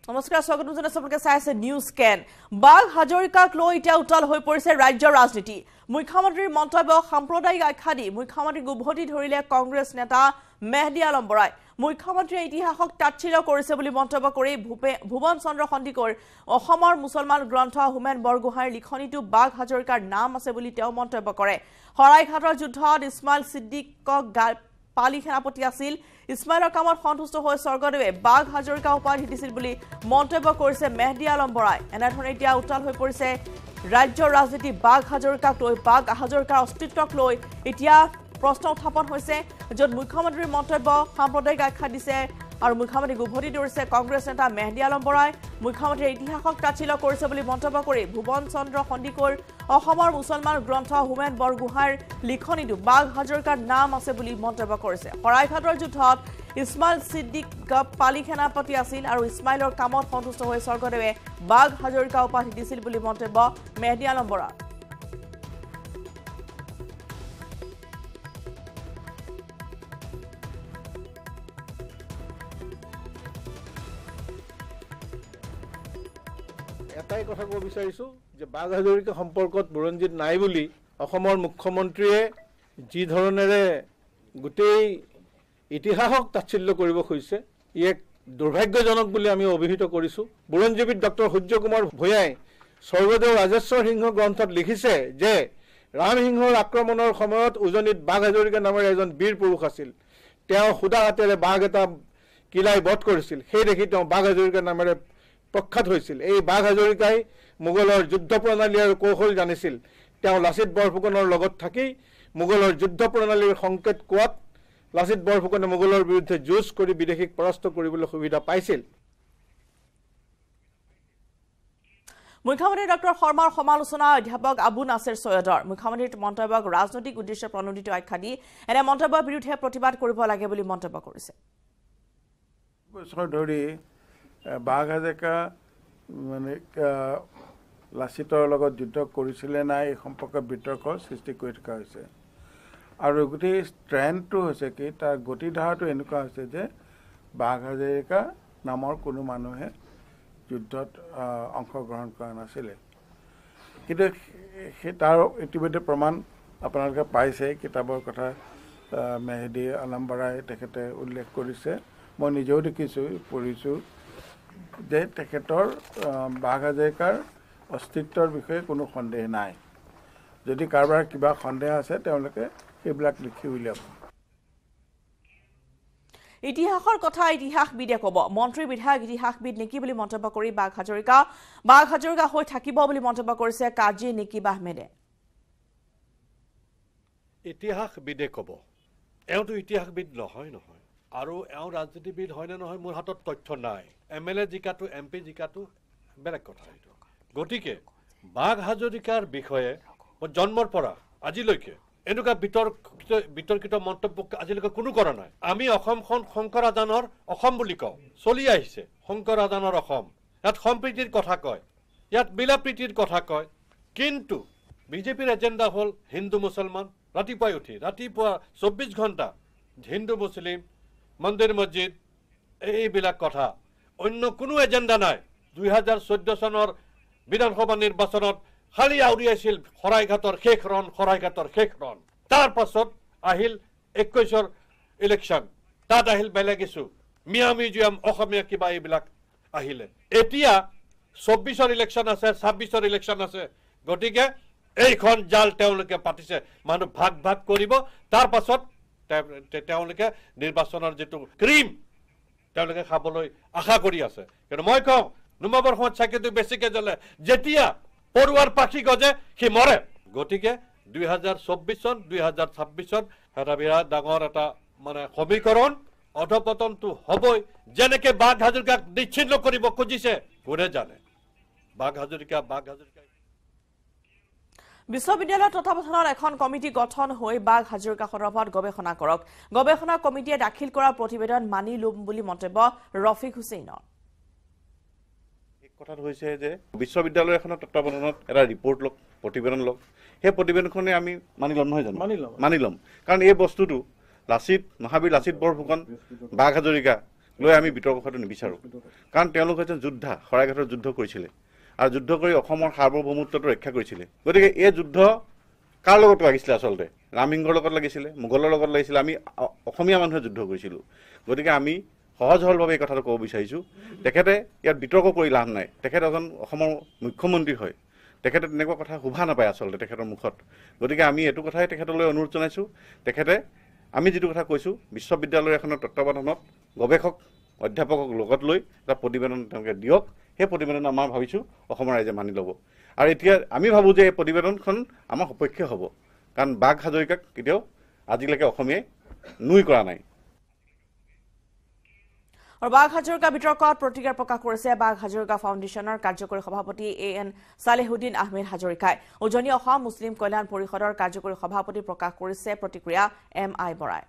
নমস্কাৰ স্বাগতম জনাইছো আপোনালোকে চাই আছে নিউজ স্কেন বাঘ হাজৰিকাক লৈ এতিয়া উত্তাল হৈ পৰিছে ৰাজ্যৰ ৰাজনীতি মুখ্যমন্ত্ৰীৰ মন্তব্য সাম্প্ৰদায়িক আখ্যা দি মুখ্যমন্ত্ৰীক উভতি ধৰিলে কংগ্ৰেছ নেতা মেহদী আলম বৰাই মুখ্যমন্ত্ৰীয়ে ইতিহাসক তাচ্ছিল্য কৰিছে বুলি মন্তব্য কৰি ভুৱন চন্দ্ৰ সন্দিকৈ অসমৰ মুছলমান গ্ৰন্থ হোমেন বৰগোহাঁইৰ লিখনিটো বাঘ হাজৰিকাৰ নাম আছে বুলি তেওঁ মন্তব্য কৰে হৰাইঘাটৰ যুদ্ধত ইছমাইল সিদ্দিকক পালি সেনাপতি আছিল ইছমাইলৰ কামত সন্তুষ্ট হৈ স্বৰ্গদেৱে বাঘ হাজৰিকা উপাধি দিছিল বুলি মন্তব্য কৰিছে মেহদী আলম বৰাই এনেধৰণে এতিয়া উত্তাল হৈ পৰিছে ৰাজ্যৰ ৰাজনীতি বাঘ হাজৰিকাক লৈ বাঘ হাজৰিকাৰ অস্তিত্বক লৈ এতিয়া প্ৰশ্ন উত্থাপন হৈছে য'ত মুখ্যমন্ত্ৰীৰ মন্তব্য সাম্প্ৰদায়িক আখ্যা দিছে আৰু মুখ্যমন্ত্ৰীক উভতি ধৰিছে কংগ্ৰেছ নেতা মেহদী আলম বৰাই মুখ্যমন্ত্ৰীয়ে ইতিহাসক তাচ্ছিল্য কৰিছে বুলি মন্তব্য কৰি ভুৱন চন্দ্ৰ সন্দিকৈৰ অসমৰ মুছলমান গ্ৰন্থ হোমেন বৰগোহাঁইৰ লিখনিটো বাঘ হাজৰিকাৰ নাম আছে বুলি মন্তব্য কৰিছে হৰাইঘাটৰ যুদ্ধত ইছমাইল সিদ্দিক পালি সেনাপতি আছিল আৰু ইছমাইলৰ কামত সন্তুষ্ট হৈ স্বৰ্গদেৱে বাঘ হাজৰিকা উপাধি দিছিল বুলি মন্তব্য মেহদী আলম বৰাই এটাই কথা ক'ব বিচাৰিছো যে বাঘ হাজৰিকা সম্পৰ্কত বুৰঞ্জীত নাই বুলি অসমৰ মুখ্যমন্ত্ৰীয়ে যি ধৰণেৰে গোটেই ইতিহাসক তাচ্ছিল্য কৰিব খুজিছে ই এক দুৰ্ভাগ্যজনক বুলি আমি অভিহিত কৰিছো বুৰঞ্জীবিদ ডক্টৰ সূৰ্য কুমাৰ ভূঞাই স্বৰ্গদেউ ৰাজেশ্বৰ সিংহ গ্ৰন্থত লিখিছে যে ৰাম সিংহৰ আক্ৰমণৰ সময়ত উজনিত বাঘ হাজৰিকা নামেৰে এজন বীৰ পুৰুষ আছিল তেওঁ খুদা হাতেৰে বাঘ এটা কিলাই বধ কৰিছিল সেই দেখি তেওঁ বাঘ হাজৰিকা নামেৰে প্ৰখ্যাত হৈছিল এই বাঘ হাজৰিকাই মোগলৰ যুদ্ধ প্ৰণালী আৰু কৌশল জানিছিল তেওঁ লাচিত বৰফুকনৰ লগত থাকি মোগলৰ যুদ্ধ প্ৰণালীৰ সংকেত কোৱাত লাচিত বৰফুকনে মোগলৰ বিৰুদ্ধে যুঁজ কৰি বিদেশীক পৰাস্ত কৰিবলৈ সুবিধা পাইছিল মুখ্যমন্ত্ৰী ডক্টৰ শৰ্মাৰ সমালোচনা অধ্যাপক আবু নাছিৰ সৈয়দৰ মুখ্যমন্ত্ৰীৰ মন্তব্যক ৰাজনৈতিক উদ্দেশ্যে প্ৰণোদিত আখ্যা দি এনে মন্তব্যৰ বিৰুদ্ধে প্ৰতিবাদ কৰিব লাগে বুলি মন্তব্য কৰিছে বছৰ ধৰি বাঘ হাজৰিকা মানে লাচিতৰ লগত যুদ্ধ কৰিছিলে নাই এই সম্পৰ্কে বিতৰ্কৰ সৃষ্টি কৰি থকা হৈছে আৰু গোটেই ট্ৰেণ্ডটো হৈছে কি তাৰ গতিধাৰাটো এনেকুৱা হৈছে যে বাঘ হাজৰিকা নামৰ কোনো মানুহে যুদ্ধত অংশগ্ৰহণ কৰা নাছিলে কিন্তু সেই তাৰ ইতিমধ্যে প্ৰমাণ আপোনালোকে পাইছে কিতাপৰ কথা মেহদী আলম বৰাই তেখেতে উল্লেখ কৰিছে মই নিজেও দেখিছোঁ পঢ়িছোঁ যে তেখেতৰ বাঘ হাজৰিকাৰ অস্তিত্বৰ বিষয়ে কোনো সন্দেহ নাই যদি কাৰোবাৰ কিবা সন্দেহ আছে তেওঁলোকে সেইবিলাক লিখি উলিয়াব ইতিহাসৰ কথা ইতিহাসবিদে ক'ব মন্ত্ৰী বিধায়ক ইতিহাসবিদ নেকি বুলি মন্তব্য কৰি বাঘ হাজৰিকা হৈ থাকিব বুলি মন্তব্য কৰিছে কাজী নিকিব আহমেদে ইতিহাসবিদে ক'ব এওঁতো ইতিহাসবিদ নহয় আৰু এওঁ ৰাজনীতিবিদ হয়নে নহয় মোৰ হাতত তথ্য নাই এমএলএ জিকাটো এমপি জিকাটো বেলেগ কথা এইটো গতিকে বাঘ হাজৰিকাৰ বিষয়ে জন্মৰ পৰা আজিলৈকে এনেকুৱা বিতৰ্কিত মন্তব্য আজিলৈকে কোনো কৰা নাই আমি অসমখন শংকৰ আজানৰ অসম বুলি কওঁ চলি আহিছে শংকৰ আজানৰ অসম ইয়াত সম্প্ৰীতিৰ কথা কয় ইয়াত মিলাপ্ৰীতিৰ কথা কয় কিন্তু বিজেপিৰ এজেণ্ডা হ'ল হিন্দু মুছলমান ৰাতিপুৱা 24 ঘণ্টা হিন্দু মুছলিম মন্দিৰ মছজিদ এইবিলাক কথা অন্য কোনো এজেণ্ডা নাই 2014 চনৰ বিধানসভা নিৰ্বাচনত খালি আউৰিয়াইছিল হৰাইঘাটৰ শেষ ৰণ তাৰ পাছত আহিল 21ৰ ইলেকশ্যন তাত আহিল বেলেগ ইছ্যু মিউজিয়াম অসমীয়া কিবা এইবিলাক আহিলে এতিয়া 24ৰ ইলেকশ্যন আছে 26ৰ ইলেকশ্যন আছে গতিকে এইখন জাল তেওঁলোকে পাতিছে মানুহ ভাগ কৰিব তাৰ পাছত তেওঁলোকে নিৰ্বাচনৰ যেটো ক্ৰীম তেওঁলোকে খাবলৈ আশা কৰি আছে কিন্তু মই কওঁ নুমাবৰ সময়ত চাকিটো বেছিকে জ্বলে যেতিয়া পৰুৱাৰ পাখি গজে সি মৰে গতিকে 2024 চন 2026 চন এটা বিৰাট ডাঙৰ এটা মানে সমীকৰণ অধপতনটো হ'বই যেনেকে বাঘ হাজৰিকাক নিশ্চিন্ন কৰিব খুজিছে কোনে জানে বাঘ হাজৰিকা বিশ্ববিদ্যালয় তত্বাৱধানত এখন কমিটি গঠন হৈ বাঘ হাজৰিকা সন্দৰ্ভত গৱেষণা কৰক গৱেষণা কমিটিয়ে দাখিল কৰা প্ৰতিবেদন মানি লম বুলি মন্তব্য ৰফিক হুছেইনৰ কথাটো হৈছে যে বিশ্ববিদ্যালয় এখনৰ তত্বাৱধানত এটা ৰিপৰ্ট লওক প্ৰতিবেদন লওক সেই প্ৰতিবেদনখনে আমি মানি লম নহয় জানো মানি লম কাৰণ এই বস্তুটো লাচিত মহাবীৰ লাচিত বৰফুকন বাঘ হাজৰিকা লৈ আমি বিতৰ্ক হোৱাটো নিবিচাৰোঁ কাৰণ তেওঁলোক হৈছে যোদ্ধা শৰাইঘাটৰ যুদ্ধ কৰিছিলে আৰু যুদ্ধ কৰি অসমৰ সাৰ্বভৌমত্বটো ৰক্ষা কৰিছিলে গতিকে এই যুদ্ধ কাৰ লগত লাগিছিলে আচলতে ৰামসিংহৰ লগত লাগিছিলে মোগলৰ লগত লাগিছিলে আমি অসমীয়া মানুহে যুদ্ধ কৰিছিলোঁ গতিকে আমি সহজ সৰলভাৱে এই কথাটো ক'ব বিচাৰিছোঁ তেখেতে ইয়াত বিতৰ্ক কৰি লাভ নাই তেখেত এজন অসমৰ মুখ্যমন্ত্ৰী হয় তেখেতে তেনেকুৱা কথা শোভা নাপায় আচলতে তেখেতৰ মুখত গতিকে আমি এইটো কথাই তেখেতলৈ অনুৰোধ জনাইছোঁ তেখেতে আমি যিটো কথা কৈছোঁ বিশ্ববিদ্যালয় এখনৰ তত্বাৱধানত গৱেষক অধ্যাপকক লগত লৈ এটা প্ৰতিবেদন তেওঁলোকে দিয়ক সেই প্ৰতিবেদন আমাৰ ভাবিছোঁ অসমৰ ৰাইজে মানি ল'ব আৰু এতিয়া আমি ভাবোঁ যে এই প্ৰতিবেদনখন আমাৰ সপক্ষে হ'ব কাৰণ বাঘ হাজৰিকাক কেতিয়াও আজিলৈকে অসমীয়াই নুই কৰা নাই আৰু বাঘ হাজৰিকা বিতৰ্কত প্ৰতিক্ৰিয়া প্ৰকাশ কৰিছে বাঘ হাজৰিকা ফাউণ্ডেশ্যনৰ কাৰ্যকৰী সভাপতি AN সালেহুদ্দিন আহমেদ হাজৰিকাই উজনি অসম মুছলিম কল্যাণ পৰিষদৰ কাৰ্যকৰী সভাপতি প্ৰকাশ কৰিছে প্ৰতিক্ৰিয়া MI বৰাই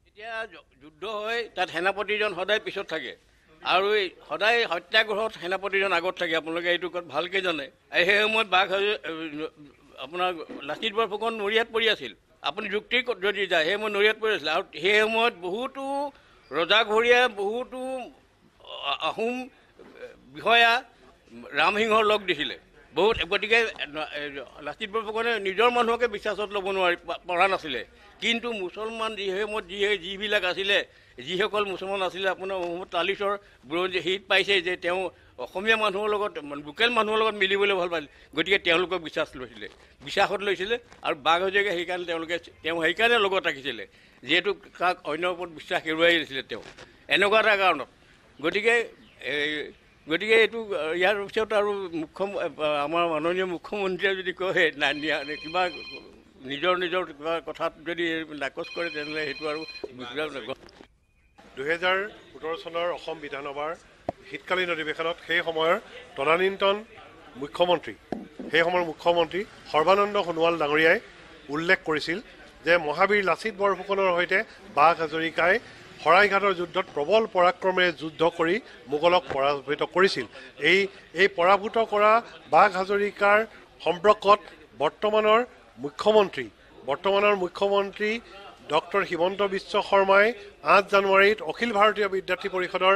এতিয়া যুদ্ধ হয় তাত সেনাপতিজন সদায় পিছত থাকে আৰু সদায় হত্যাগ্ৰহত সেনাপতিজন আগত থাকে আপোনালোকে এইটো ভালকৈ জানে সেই সময়ত বাঘ আপোনাৰ লাচিত বৰফুকন নৰিয়াত পৰি আছিল আপুনি যুক্তি যদি যায় সেই সময়ত নৰিয়াত পৰি আছিল আৰু সেই সময়ত বহুতো ৰজাঘৰীয়া বহুতো আহোম বিষয়া ৰামসিংহৰ লগ দিছিলে বহুত গতিকে লাচিত বৰফুকনে নিজৰ মানুহকে বিশ্বাসত ল'ব পৰা নাছিলে কিন্তু মুছলমান যিবিলাক আছিলে যিসকল মুছলমান আছিলে আপোনাৰ মহম্মদ তালিছৰ বুৰঞ্জী হিত পাইছে যে তেওঁ অসমীয়া মানুহৰ লগত লোকেল মানুহৰ লগত মিলিবলৈ ভাল পাইছিল গতিকে তেওঁলোকক বিশ্বাসত লৈছিলে আৰু বাঘ হাজৰিকা সেইকাৰণে লগত ৰাখিছিলে যিহেতু কাক অন্যৰ ওপৰত বিশ্বাস হেৰুৱাই দিছিলে তেওঁ এনেকুৱা এটা কাৰণত গতিকে এইটো ইয়াৰ পিছত আৰু আমাৰ মাননীয় মুখ্যমন্ত্ৰীয়ে যদি কয় কিবা নিজৰ কিবা কথাত যদি নাকচ কৰে তেনেহ'লে সেইটো আৰু 2017 চনৰ অসম বিধানসভাৰ শীতকালীন অধিৱেশনত সেই সময়ৰ তদানীন্তন মুখ্যমন্ত্ৰী সৰ্বানন্দ সোণোৱাল ডাঙৰীয়াই উল্লেখ কৰিছিল যে মহাবীৰ লাচিত বৰফুকনৰ সৈতে বাঘ হাজৰিকাই শৰাইঘাটৰ যুদ্ধত প্ৰবল পৰাক্ৰমেৰে যুদ্ধ কৰি মোগলক পৰাভূত কৰিছিল এই পৰাভূত কৰা বাঘ হাজৰিকাৰ সম্পৰ্কত বৰ্তমানৰ মুখ্যমন্ত্ৰী ডক্টৰ হিমন্ত বিশ্ব শৰ্মাই 8 জানুৱাৰীত অখিল ভাৰতীয় বিদ্যাৰ্থী পৰিষদৰ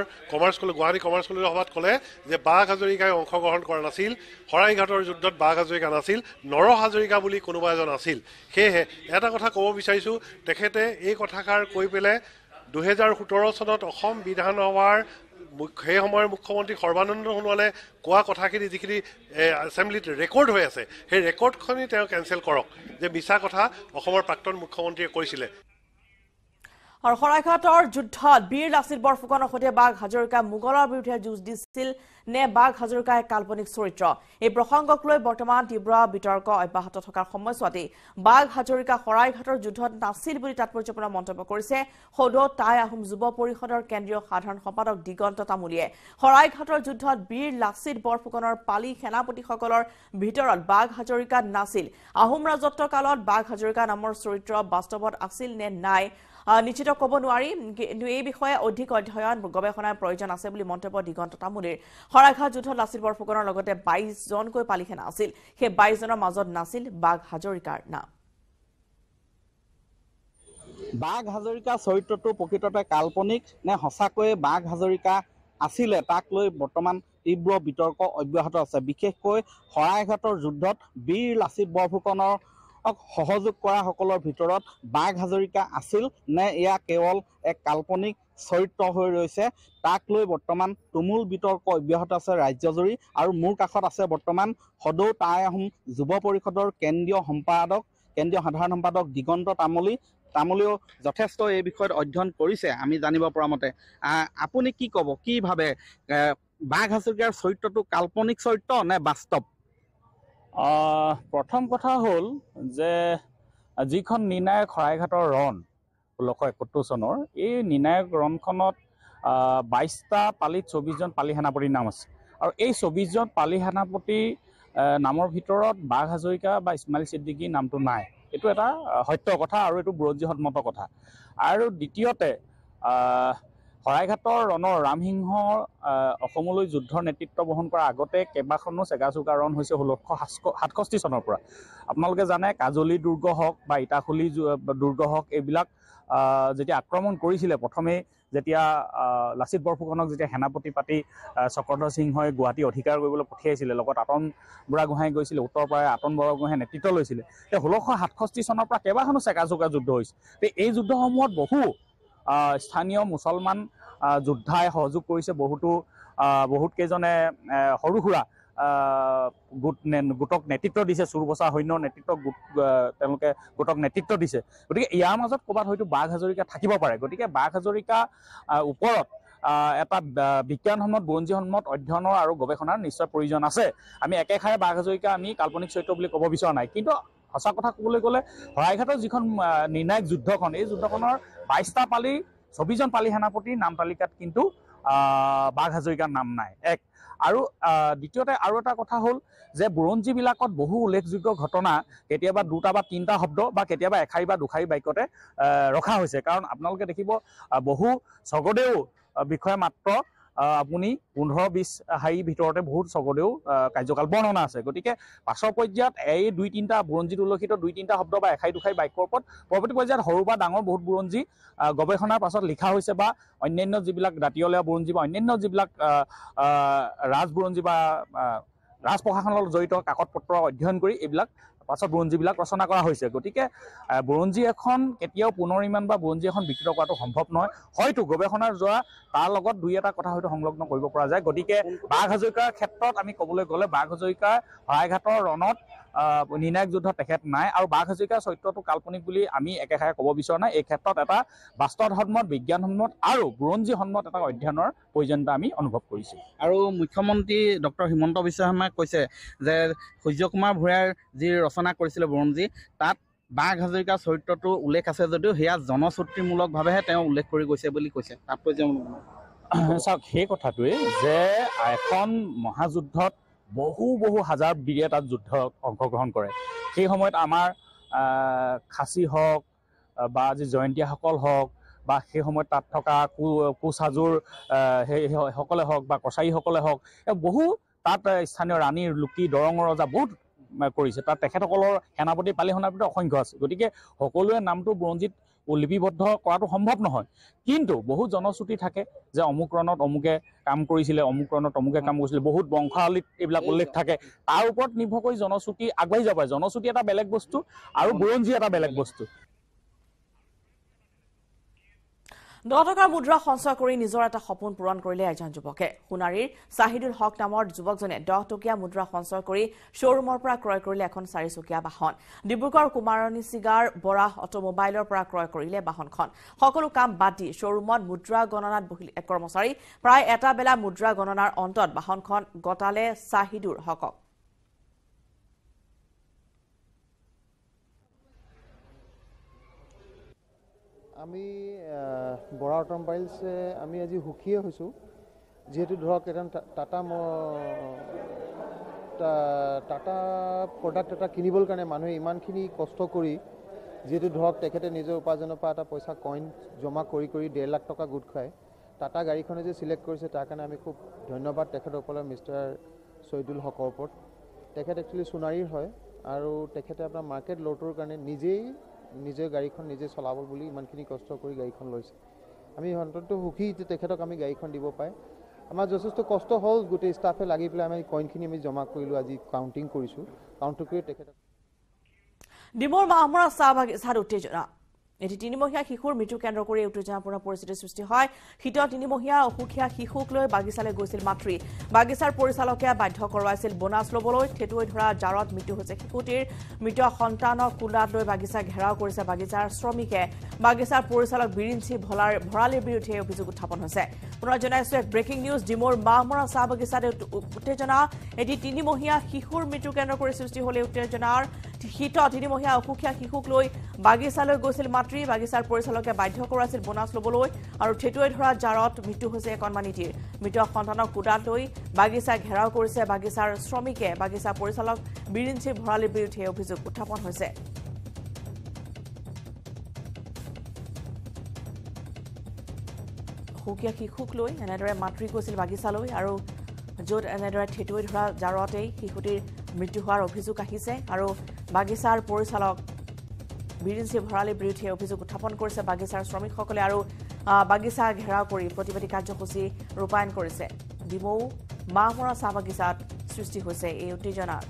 গুৱাহাটী কমাৰ্চ কলেজৰ সভাত ক'লে যে বাঘ হাজৰিকাই অংশগ্ৰহণ কৰা নাছিল শৰাইঘাটৰ যুদ্ধত বাঘ হাজৰিকা নাছিল নৰ হাজৰিকা বুলি কোনোবা এজন আছিল সেয়েহে এটা কথা ক'ব বিচাৰিছোঁ তেখেতে এই কথাষাৰ কৈ পেলাই 2017 চনত অসম বিধানসভাৰ সেই সময়ৰ মুখ্যমন্ত্ৰী সৰ্বানন্দ সোণোৱালে কোৱা কথাখিনি যিখিনি এছেম্বলিত ৰেকৰ্ড হৈ আছে সেই ৰেকৰ্ডখিনি তেওঁ কেঞ্চেল কৰক যে মিছা কথা অসমৰ প্ৰাক্তন মুখ্যমন্ত্ৰীয়ে কৈছিলে আৰু শৰাইঘাটৰ যুদ্ধত বীৰ লাচিত বৰফুকনৰ সৈতে বাঘ হাজৰিকা মোগলৰ বিৰুদ্ধে যুঁজ দিছিল নে বাঘ হাজৰিকা কাল্পনিক চৰিত্ৰ এই প্ৰসংগক লৈ বৰ্তমান তীব্ৰ বিতৰ্ক অব্যাহত থকাৰ সময়ছোৱাতে বাঘ হাজৰিকা শৰাইঘাটৰ যুদ্ধত নাছিল বুলি তাৎপৰ্যপূৰ্ণ মন্তব্য কৰিছে সদৌ টাই আহোম যুৱ পৰিষদৰ কেন্দ্ৰীয় সাধাৰণ সম্পাদক দিগন্ত তামুলীয়ে শৰাইঘাটৰ যুদ্ধত বীৰ লাচিত বৰফুকনৰ পালি সেনাপতিসকলৰ ভিতৰত বাঘ হাজৰিকা নাছিল আহোম ৰাজত্ব কালত বাঘ হাজৰিকা নামৰ চৰিত্ৰ বাস্তৱত আছিল নে নাই নিশ্চিত ক'ব নোৱাৰি কিন্তু এই বিষয়ে অধিক অধ্যয়ন গৱেষণাৰ প্ৰয়োজন আছে বুলি মন্তব্য দিগন্ত তামুলীৰ শৰাইঘাট যুদ্ধত লাচিত বৰফুকনৰ লগতে 22 জনকৈ পালিসেনা আছিল সেই 22 জনৰ মাজত নাছিল বাঘ হাজৰিকাৰ নাম বাঘ হাজৰিকা চৰিত্ৰটো প্ৰকৃততে কাল্পনিক নে সঁচাকৈয়ে বাঘ হাজৰিকা আছিলে তাক লৈ বৰ্তমান তীব্ৰ বিতৰ্ক অব্যাহত আছে বিশেষকৈ শৰাইঘাটৰ যুদ্ধত বীৰ লাচিত বৰফুকনৰ সহযোগ কৰা সকলৰ ভিতৰত বাঘ হাজৰিকা আছিল নে এয়া কেৱল এক কাল্পনিক চৰিত্ৰ হৈ ৰৈছে তাক লৈ বৰ্তমান তুমুল বিতৰ্ক অব্যাহত আছে ৰাজ্যজুৰি আৰু মোৰ কাষত আছে বৰ্তমান সদৌ টাই আহোম যুৱ পৰিষদৰ কেন্দ্ৰীয় সাধাৰণ সম্পাদক দিগন্ত তামুলীও যথেষ্ট এই বিষয়ত অধ্যয়ন কৰিছে আমি জানিব পৰা মতে আপুনি কি ক'ব কি ভাবে বাঘ হাজৰিকাৰ চৰিত্ৰটো কাল্পনিক চৰিত্ৰ নে বাস্তৱ প্ৰথম কথা হ'ল যে যিখন নিৰ্ণায়ক শৰাইঘাটৰ ৰণ 1671 চনৰ এই নিৰ্ণায়ক ৰণখনত 22টা পালিত 24 জন পালি সেনাপতিৰ নাম আছে আৰু এই 24 জন পালি সেনাপতি নামৰ ভিতৰত বাঘ হাজৰিকা বা ইছমাইল ছিদ্দিকীৰ নামটো নাই এইটো এটা সত্য কথা আৰু এইটো বুৰঞ্জীসন্মত কথা আৰু দ্বিতীয়তে শৰাইঘাটৰ ৰণৰ ৰামসিংহ অসমলৈ যুদ্ধৰ নেতৃত্ব বহন কৰাৰ আগতে কেইবাখনো চেগাচুকা ৰণ হৈছে 1667 চনৰ পৰা আপোনালোকে জানে কাজলী দুৰ্গ হওক বা ইটাখুলি দুৰ্গ হওক এইবিলাক যেতিয়া আক্ৰমণ কৰিছিলে প্ৰথমে যেতিয়া লাচিত বৰফুকনক যেতিয়া সেনাপতি পাতি চক্ৰধৰ সিংহই গুৱাহাটী অধিকাৰ কৰিবলৈ পঠিয়াইছিলে, লগত আতন বুঢ়াগোহাঁই গৈছিলে, উত্তৰ পাৰে আতন বুঢ়াগোহাঁই নেতৃত্ব লৈছিলে। 1667 চনৰ পৰা কেইবাখনো চেকা যুদ্ধ হৈছে। এই যুদ্ধসমূহত বহু স্থানীয় মুছলমান যোদ্ধাই সহযোগ কৰিছে, বহুত কেইজনে সৰু সুৰা গোটক নেতৃত্ব দিছে, চুৰবচা সৈন্যৰ তেওঁলোকে গোটক নেতৃত্ব দিছে। গতিকে ইয়াৰ মাজত ক'ৰবাত হয়তো বাঘ হাজৰিকা থাকিব পাৰে। গতিকে বাঘ হাজৰিকা ওপৰত এটা বিজ্ঞানসন্মত বুৰঞ্জীসন্মত অধ্যয়নৰ আৰু গৱেষণাৰ নিশ্চয় প্ৰয়োজন আছে। আমি একেষাৰে বাঘ হাজৰিকা আমি কাল্পনিক চৰিত্ৰ বুলি ক'ব বিচৰা নাই, কিন্তু সঁচা কথা ক'বলৈ গ'লে শৰাইঘাটৰ যিখন নিৰ্ণায়ক যুদ্ধখন, এই যুদ্ধখনৰ 22টা পালি 24জন পালি সেনাপতিৰ নাম তালিকাত কিন্তু বাঘ হাজৰিকাৰ নাম নাই। আৰু দ্বিতীয়তে আৰু এটা কথা হ'ল যে বুৰঞ্জীবিলাকত বহু উল্লেখযোগ্য ঘটনা কেতিয়াবা 2টা বা 3টা শব্দ বা কেতিয়াবা এষাৰী বা দুষাৰী বাক্যতে ৰখা হৈছে। কাৰণ আপোনালোকে দেখিব বহু স্বৰ্গদেউ বিষয়ে মাত্ৰ আপুনি 15-20 শাৰীৰ ভিতৰতে বহুত স্বৰ্গদেউ কাৰ্যকাল বৰ্ণনা আছে। গতিকে পাছৰ পৰ্যায়ত এই 2-3টা বুৰঞ্জীত উল্লেখিত 2-3টা শব্দ বা এষাৰী দুষাৰী বাক্যৰ ওপৰত পৰৱৰ্তী পৰ্যায়ত সৰু বা ডাঙৰ বহুত বুৰঞ্জী গৱেষণাৰ পাছত লিখা হৈছে, বা অন্যান্য যিবিলাক দাঁতিয়লীয়া বুৰঞ্জী বা অন্যান্য যিবিলাক ৰাজবুৰঞ্জী বা ৰাজ প্ৰশাসনৰ লগত জড়িত কাকত পত্ৰ অধ্যয়ন কৰি এইবিলাক পাছত বুৰঞ্জীবিলাক ৰচনা কৰা হৈছে। গতিকে বুৰঞ্জী এখন কেতিয়াও পুনৰ্নিৰ্মাণ বা বুৰঞ্জী এখন বিকৃত কৰাটো সম্ভৱ নহয়। হয়তো গৱেষণাৰ যোৱা তাৰ লগত 2-এটা কথা হয়তো সংলগ্ন কৰিব পৰা যায়। গতিকে বাঘ হাজৰিকাৰ ক্ষেত্ৰত আমি ক'বলৈ গ'লে বাঘ হাজৰিকাৰ শৰাইঘাটৰ ৰণত নিৰ্ণায়ক যুদ্ধ তেখেত নাই, আৰু বাঘ হাজৰিকাৰ চৰিত্ৰটো কাল্পনিক বুলি আমি একেষাৰে ক'ব বিচৰা নাই। এই ক্ষেত্ৰত এটা বাস্তৱসন্মত, বিজ্ঞানসন্মত আৰু বুৰঞ্জীসন্মত এটা অধ্যয়নৰ প্ৰয়োজনীয়তা আমি অনুভৱ কৰিছোঁ। আৰু মুখ্যমন্ত্ৰী ডক্টৰ হিমন্ত বিশ্ব শৰ্মাই কৈছে যে সূৰ্য কুমাৰ ভূঞাৰ যি ৰচনা কৰিছিলে বুৰঞ্জী, তাত বাঘ হাজৰিকাৰ চৰিত্ৰটো উল্লেখ আছে যদিও সেয়া জনশ্ৰুতিমূলকভাৱেহে তেওঁ উল্লেখ কৰি গৈছে বুলি কৈছে। তাৎপৰ্য চাওক, সেই কথাটোৱে যে এখন মহাযুদ্ধত বহু হাজাৰ বীৰে তাত যুদ্ধত অংশগ্ৰহণ কৰে। সেই সময়ত আমাৰ খাচী হওক বা আজি জয়ন্তীয়াসকল হওক বা সেই সময়ত তাত থকা কোচহাজোৰ সকলে হওক বা কছাৰীসকলে হওক, বহু তাত স্থানীয় ৰাণীৰ লুকি দৰঙৰ ৰজা বহুত কৰিছে। তাত তেখেতসকলৰ সেনাপতি পালি সেনাপতি অসংখ্য আছে। গতিকে সকলোৱে নামটো বুৰঞ্জীত লিপিবদ্ধ কৰাটো সম্ভৱ নহয়, কিন্তু বহুত জনশ্ৰুতি থাকে যে অমুক ৰণত অমুকে কাম কৰিছিলে, অমুক ৰণত অমুকে কাম কৰিছিলে, বহুত বংশাৱলীত এইবিলাক উল্লেখ থাকে। তাৰ ওপৰত নিৰ্ভৰ কৰি জনশ্ৰুতি আগবাঢ়ি যাব পাৰে। জনশ্ৰুতি এটা বেলেগ বস্তু আৰু বুৰঞ্জী এটা বেলেগ বস্তু। 10 টকাৰ মুদ্ৰা সঞ্চয় কৰি নিজৰ এটা সপোন পূৰণ কৰিলে এজন যুৱকে। সোণাৰীৰ চাহিদুল হক নামৰ যুৱকজনে 10 টকীয়া মুদ্ৰা সঞ্চয় কৰি শ্বৰুমৰ পৰা ক্ৰয় কৰিলে এখন 4-চকীয়া বাহন। ডিব্ৰুগড় কুমাৰণী চিগাৰ বৰাহ অটোমোবাইলৰ পৰা ক্ৰয় কৰিলে বাহনখন। সকলো কাম বাদ দি শ্বৰুমত মুদ্ৰা গণনাত বহিল এক কৰ্মচাৰী। প্ৰায় এটা বেলা মুদ্ৰা গণনাৰ অন্তত বাহনখন গতালে চাহিদুল হকক। আমি বৰা অটোমোবাইলছে আমি আজি সুখীয়ে হৈছোঁ, যিহেতু ধৰক এজন টাটা প্ৰডাক্ট এটা কিনিবৰ কাৰণে মানুহে ইমানখিনি কষ্ট কৰি, যিহেতু ধৰক তেখেতে নিজৰ উপাৰ্জনৰ পৰা এটা পইচা কইন জমা কৰি 1.5 লাখ টকা গোট খুৱাই টাটা গাড়ীখনে যে চিলেক্ট কৰিছে তাৰ কাৰণে আমি খুব ধন্যবাদ তেখেতসকলৰ মিষ্টাৰ শহীদুল হকৰ ওপৰত। তেখেত একচুৱেলি সোণাৰীৰ হয় আৰু তেখেতে আপোনাৰ মাৰ্কেট লটোৰ কাৰণে নিজে গাড়ীখন নিজে চলাব বুলি ইমানখিনি কষ্ট কৰি গাড়ীখন লৈছে। আমি অন্তত সুখী যে তেখেতক আমি গাড়ীখন দিব পাই। আমাৰ যথেষ্ট কষ্ট হ'ল, গোটেই ষ্টাফে লাগি পেলাই আমি কইনখিনি আমি জমা কৰিলোঁ, আজি কাউণ্টিং কৰিছোঁ। কাউণ্টিং কৰি তেখেতক ডিমোৰ মাহমৰা চাহ বাগিচাত উত্তেজনা। এটি 3মহীয়া শিশুৰ মৃত্যু কেন্দ্ৰ কৰি উত্তেজনাপূৰ্ণ পৰিস্থিতিৰ সৃষ্টি হয়। শীতত 3মহীয়া অসুখীয়া শিশুক লৈ বাগিচালৈ গৈছিল মাতৃ। বাগিচাৰ পৰিচালকে বাধ্য কৰোৱাইছিল বোনাছ ল'বলৈ। ঠেটুৱৈ ধৰা জাৰত মৃত্যু হৈছে শিশুটিৰ। মৃত সন্তানক কোলাত লৈ বাগিচা ঘেৰাও কৰিছে বাগিচাৰ শ্ৰমিকে। বাগিচাৰ পৰিচালক বিৰিঞ্চি ভৰালীৰ বিৰুদ্ধে অভিযোগ উত্থাপন হৈছে। পুনৰ জনাইছো এক ব্ৰেকিং নিউজ। ডিমোৰ মাহমৰা চাহ বাগিচাত উত্তেজনা। এটি 3মহীয়া শিশুৰ মৃত্যু কেন্দ্ৰ কৰি সৃষ্টি হ'লে উত্তেজনাৰ। শীতত 3মহীয়া অসুখীয়া শিশুক লৈ বাগিচালৈ গৈছিল মাতৃ। বাগিচাৰ পৰিচালকে বাধ্য কৰাইছিল বোনাছ ল'বলৈ আৰু ঠেটুৱৈ ধৰা জাৰত মৃত্যু হৈছে কণমানিটিৰ। মৃত সন্তানক কোলাত লৈ বাগিচা ঘেৰাও কৰিছে বাগিচাৰ শ্ৰমিকে। বাগিচা পৰিচালক বিৰিঞ্চি ভৰালীৰ বিৰুদ্ধে অভিযোগ উত্থাপন হৈছে। অসুখীয়া শিশুক লৈ এনেদৰে মাতৃ গৈছিল বাগিচালৈ আৰু য'ত এনেদৰে ঠেটুৱৈ ধৰা জাৰতেই শিশুটিৰ মৃত্যু হোৱাৰ অভিযোগ আহিছে আৰু বাগিচাৰ পৰিচালক বিৰিঞ্চি ভৰালীৰ বিৰুদ্ধে অভিযোগ উত্থাপন কৰিছে বাগিচাৰ শ্ৰমিকসকলে আৰু বাগিচা ঘেৰাও কৰি প্ৰতিবাদী কাৰ্যসূচী ৰূপায়ণ কৰিছে ডিমৌ মাহমৰা চাহ বাগিচাত সৃষ্টি হৈছে এই উত্তেজনাৰ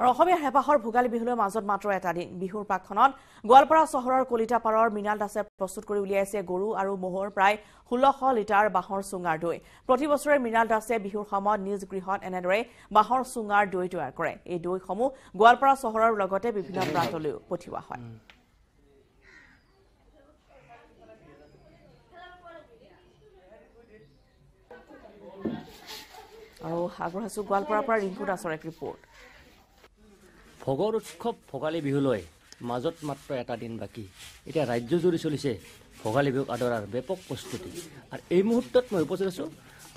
আৰু অসমীয়া হেঁপাহৰ ভোগালী বিহুলৈ মাজত মাত্ৰ এটা দিন বিহুৰ প্ৰাকখনত গোৱালপাৰা চহৰৰ কলিতাপাৰৰ মৃণাল দাসে প্ৰস্তুত কৰি উলিয়াইছে গৰু আৰু ম'হৰ প্ৰায় 1600 লিটাৰ বাঁহৰ চুঙাৰ দৈ প্ৰতি বছৰে মৃণাল দাসে বিহুৰ সময়ত নিজ গৃহত এনেদৰে বাঁহৰ চুঙাৰ দৈ তৈয়াৰ কৰে এই দৈসমূহ গোৱালপাৰা চহৰৰ লগতে বিভিন্ন প্ৰান্তলৈ পঠিওৱা হয় আৰু আগবঢ়াইছো গোৱালপাৰাৰ পৰা ৰিংকু দাসৰ এক ৰিপৰ্ট ভোগৰ উৎসৱ ভোগালী বিহুলৈ মাজত মাত্ৰ এটা দিন বাকী এতিয়া ৰাজ্যজুৰি চলিছে ভোগালী বিহুক আদৰাৰ ব্যাপক প্ৰস্তুতি আৰু এই মুহূৰ্তত মই উপস্থিত আছোঁ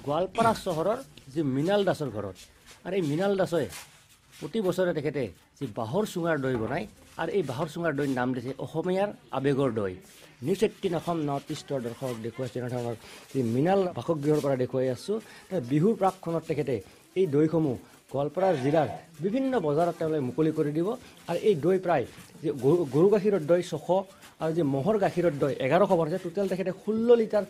গোৱালপাৰা চহৰৰ যি মৃণাল দাসৰ ঘৰত আৰু এই মৃণাল দাসে প্ৰতি বছৰে তেখেতে যি বাঁহৰ চুঙাৰ দৈ বনায় আৰু এই বাঁহৰ চুঙাৰ দৈৰ নাম দিছে অসমীয়াৰ আৱেগৰ দৈ নিউজ 18 অসম নৰ্থ ইষ্টৰ দৰ্শকক দেখুৱাইছে এনেধৰণৰ যি মৃণাল বাসগৃহৰ পৰা দেখুৱাই আছোঁ বিহুৰ প্ৰাকখনত তেখেতে এই দৈসমূহ গোৱালপাৰা জিলাৰ বিভিন্ন বজাৰত তেওঁলোকে মুকলি কৰি দিব আৰু এই দৈ প্ৰায় যে গৰু গাখীৰৰ দৈ 600 আৰু যে ম'হৰ গাখীৰৰ দৈ 1100 বনাইছে টোটেল তেখেতে 16 লিটাৰ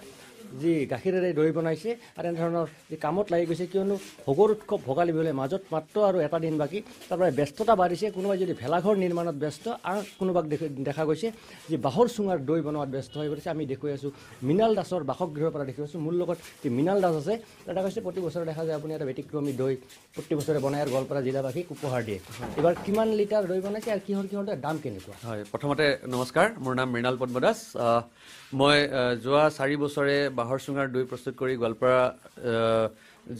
যি গাখীৰেৰে দৈ বনাইছে আৰু এনেধৰণৰ যি কামত লাগি গৈছে কিয়নো ভোগৰ উৎসৱ ভোগালী বিহুলৈ মাজত মাত্ৰ আৰু এটা দিন বাকী তাৰপৰা ব্যস্ততা বাঢ়িছে কোনোবাই যদি ভেলাঘৰ নিৰ্মাণত ব্যস্ত আৰু কোনোবাক দেখা গৈছে যে বাঁহৰ চুঙাৰ দৈ বনোৱাত ব্যস্ত হৈ পৰিছে আমি দেখুৱাই আছোঁ মৃণাল দাসৰ বাসগৃহৰ পৰা দেখুৱাই আছোঁ মোৰ লগত যি মৃণাল দাস আছে এটা কৈছে প্ৰতি বছৰে দেখা যায় আপুনি এটা ব্যতিক্ৰমী দৈ প্ৰতি বছৰে বনাই আৰু গোৱালপাৰা জিলাবাসীক উপহাৰ দিয়ে এবাৰ কিমান লিটাৰ দৈ বনাইছে আৰু কিহৰ দাম কেনেকুৱা হয় প্ৰথমতে নমস্কাৰ মোৰ নাম মৃণাল পদ্ম দাস মই যোৱা 4 বছৰে বাঁহৰ চুঙাৰ দৈ প্ৰস্তুত কৰি গোৱালপাৰা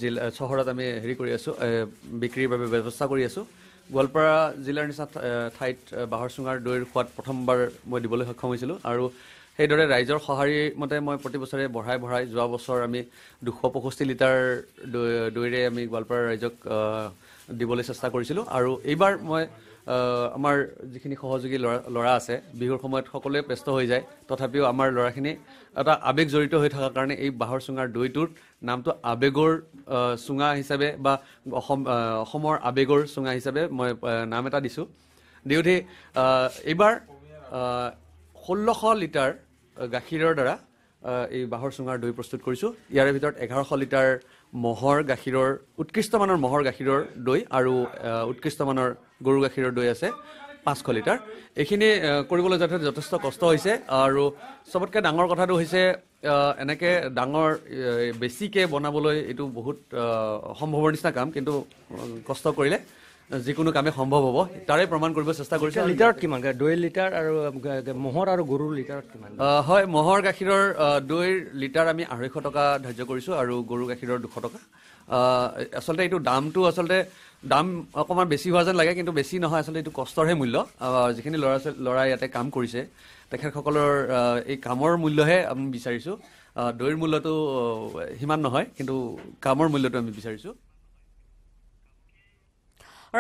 জিলা চহৰত আমি কৰি আছোঁ বিক্ৰীৰ বাবে ব্যৱস্থা কৰি আছোঁ গোৱালপাৰা জিলাৰ নিচিনা ঠাইত বাঁহৰ চুঙাৰ দৈৰ সোৱাদ প্ৰথমবাৰ মই দিবলৈ সক্ষম হৈছিলোঁ আৰু সেইদৰে ৰাইজৰ সঁহাৰি মতে মই প্ৰতি বছৰে বঢ়াই যোৱা বছৰ আমি 265 লিটাৰ দৈৰে আমি গোৱালপাৰা ৰাইজক দিবলৈ চেষ্টা কৰিছিলোঁ আৰু এইবাৰ মই আমাৰ যিখিনি সহযোগী ল'ৰা আছে বিহুৰ সময়ত সকলোৱে ব্যস্ত হৈ যায় তথাপিও আমাৰ ল'ৰাখিনি এটা আৱেগ জড়িত হৈ থকাৰ কাৰণে এই বাঁহৰ চুঙাৰ দৈটোৰ নামটো আৱেগৰ চুঙা হিচাপে বা অসমৰ আৱেগৰ চুঙা হিচাপে মই নাম এটা দিছোঁ দিওঁতে এইবাৰ 1600 লিটাৰ গাখীৰৰ দ্বাৰা এই বাঁহৰ চুঙাৰ দৈ প্ৰস্তুত কৰিছোঁ ইয়াৰ ভিতৰত 1100 লিটাৰ ম'হৰ গাখীৰৰ উৎকৃষ্ট মানৰ ম'হৰ গাখীৰৰ দৈ আৰু উৎকৃষ্ট মানৰ গৰু গাখীৰৰ দৈ আছে 500 লিটাৰ এইখিনি কৰিবলৈ যথেষ্ট কষ্ট হৈছে আৰু সবতকৈ ডাঙৰ কথাটো হৈছে এনেকৈ ডাঙৰ বেছিকৈ বনাবলৈ এইটো বহুত সম্ভৱৰ নিচিনা কাম কিন্তু কষ্ট কৰিলে যিকোনো কামে সম্ভৱ হ'ব তাৰে প্ৰমাণ কৰিব চেষ্টা কৰিছোঁ লিটাৰত কিমান দৈৰ লিটাৰ আৰু ম'হৰ আৰু গৰুৰ লিটাৰত কিমান হয় ম'হৰ গাখীৰৰ দৈৰ লিটাৰ আমি 250 টকা ধাৰ্য কৰিছোঁ আৰু গৰু গাখীৰৰ 200 টকা আচলতে এইটো দামটো আচলতে দাম অকণমান বেছি হোৱা যেন লাগে কিন্তু বেছি নহয় আচলতে এইটো কষ্টৰহে মূল্য যিখিনি ল'ৰাই ইয়াতে কাম কৰিছে তেখেতসকলৰ এই কামৰ মূল্যহে আমি বিচাৰিছোঁ দৈৰ মূল্যটো সিমান নহয় কিন্তু কামৰ মূল্যটো আমি বিচাৰিছোঁ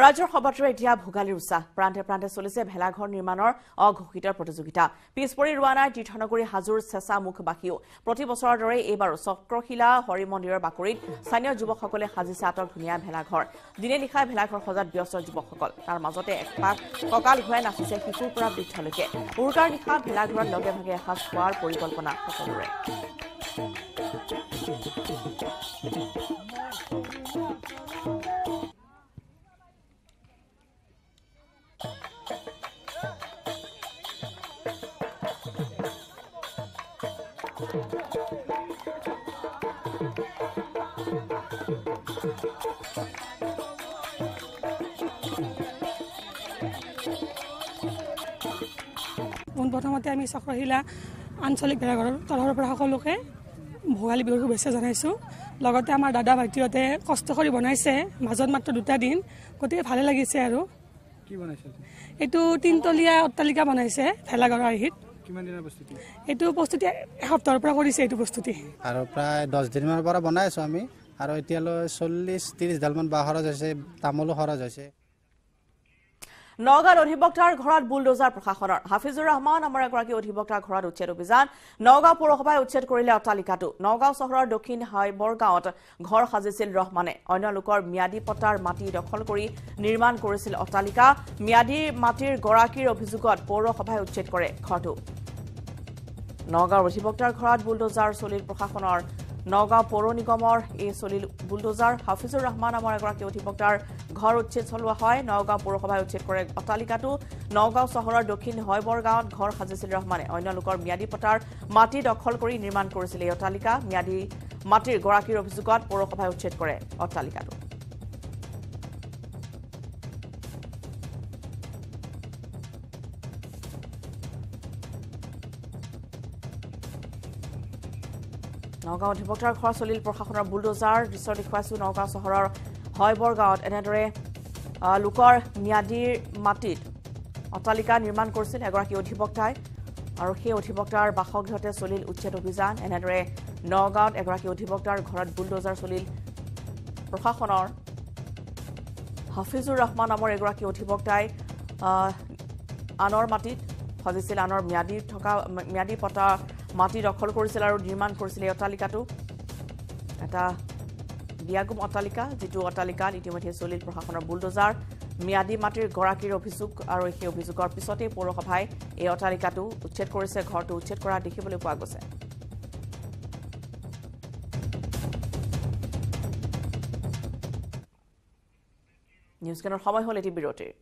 ৰাজ্যৰ সবাতোৰে এতিয়া ভোগালীৰ উৎসাহ প্ৰান্তে প্ৰান্তে চলিছে ভেলাঘৰ নিৰ্মাণৰ অঘোষিত প্ৰতিযোগিতা পিছপৰি ৰোৱা নাই তীৰ্থনগৰী হাজোৰ চেঁচা মুখবাসীও প্ৰতি বছৰৰ দৰে এইবাৰো চক্ৰশিলা হৰি মন্দিৰৰ বাকৰিত স্থানীয় যুৱকসকলে সাজিছে আটক ধুনীয়া ভেলাঘৰ দিনে নিশাই ভেলাঘৰ সজাত ব্যস্ত যুৱকসকল তাৰ মাজতে একপাক কঁকাল ঘূৰাই নাচিছে শিশুৰ পৰা বৃদ্ধলৈকে উৰুকাৰ নিশা ভেলাঘৰত লগে ভাগে এসাঁজ খোৱাৰ পৰিকল্পনা সকলোৰে প্ৰথমতে আমি চক্ৰশিলা আঞ্চলিক ভেলাঘৰৰ তৰফৰ পৰা সকলোকে ভোগালী বিহুৰ শুভেচ্ছা জনাইছোঁ লগতে আমাৰ দাদা ভাইটিহঁতে কষ্ট কৰি বনাইছে মাজত মাত্ৰ 2টা দিন গতিকে ভালে লাগিছে আৰু কি বনাইছে এইটো 3তলীয়া অট্টালিকা বনাইছে ভেলাঘৰৰ আৰ্হিত কিমান দিনৰ প্ৰস্তুতি এইটো প্ৰস্তুতি এসপ্তাহৰ পৰা কৰিছে এইটো প্ৰস্তুতি আৰু প্ৰায় 10 দিনমানৰ পৰা বনাই আছোঁ আমি আৰু এতিয়ালৈ 40-30 ডালমান বাঁহ খৰচ হৈছে, তামোলো খৰচ হৈছে। নগাঁৱত অধিবক্তাৰ ঘৰত বুলডোজাৰ প্ৰশাসনৰ। হাফিজুৰ ৰহমান নামৰ এগৰাকী অধিবক্তাৰ ঘৰত উচ্ছেদ অভিযান। নগাঁও পৌৰসভাই উচ্ছেদ কৰিলে অট্টালিকাটো। নগাঁও চহৰৰ দক্ষিণ হাইবৰগাঁৱত ঘৰ সাজিছিল ৰহমানে। অন্য লোকৰ ম্যাদী পট্টাৰ মাটি দখল কৰি নিৰ্মাণ কৰিছিল অট্টালিকা। ম্যাদী মাটিৰ গৰাকীৰ অভিযোগত পৌৰসভাই উচ্ছেদ কৰে ঘৰটো। নগাঁৱৰ অধিবক্তাৰ ঘৰত বুলডোজাৰ চলিল প্ৰশাসনৰ। নগাঁও পৌৰ নিগমৰ এই চলিল বুলডোজাৰ। হাফিজুৰ ৰহমান নামৰ এগৰাকী অধিবক্তাৰ ঘৰ উচ্ছেদ চলোৱা হয়। নগাঁও পৌৰসভাই উচ্ছেদ কৰে অট্টালিকাটো। নগাঁও চহৰৰ দক্ষিণ হৈবৰ গাঁৱত ঘৰ সাজিছিল ৰহমানে। অন্য লোকৰ ম্যাদী পট্টাৰ মাটি দখল কৰি নিৰ্মাণ কৰিছিল এই অট্টালিকা। ম্যাদী মাটিৰ গৰাকীৰ অভিযোগত পৌৰসভাই উচ্ছেদ কৰে অট্টালিকাটো। নগাঁও অধিবক্তাৰ ঘৰ চলিল প্ৰশাসনৰ বুলডোজাৰ। দৃশ্য দেখুৱাইছো নগাঁও চহৰৰ হৈবৰ গাঁৱত এনেদৰে লোকৰ ম্যাদীৰ মাটিত অট্টালিকা নিৰ্মাণ কৰিছিল এগৰাকী অধিবক্তাই আৰু সেই অধিবক্তাৰ বাসগৃহতে চলিল উচ্ছেদ অভিযান। এনেদৰে নগাঁৱত এগৰাকী অধিবক্তাৰ ঘৰত বুলডোজাৰ চলিল প্ৰশাসনৰ। হাফিজুৰ ৰহমান নামৰ এগৰাকী অধিবক্তাই আনৰ মাটিত সজিছিল আনৰ ম্যাদী পট্টা মাটি দখল কৰিছিল আৰু নিৰ্মাণ কৰিছিল এই অট্টালিকাটো। এটা বিয়াগুম অট্টালিকা, যিটো অট্টালিকাত ইতিমধ্যে চলিল প্ৰশাসনৰ বুলডোজাৰ। ম্যাদী মাটিৰ গৰাকীৰ অভিযোগ আৰু সেই অভিযোগৰ পিছতেই পৌৰসভাই এই অট্টালিকাটো উচ্ছেদ কৰিছে। ঘৰটো উচ্ছেদ কৰা দেখিবলৈ পোৱা গৈছে। নিউজ কেনৰ সময় হ'ল এটি বিৰতিৰ।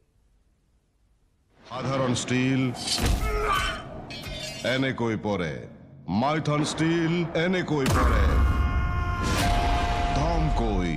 সাধাৰণ ষ্টীল এনেকৈ পৰে, মাইথন ষ্টীল এনেকৈ পৰে, ধমকৈ।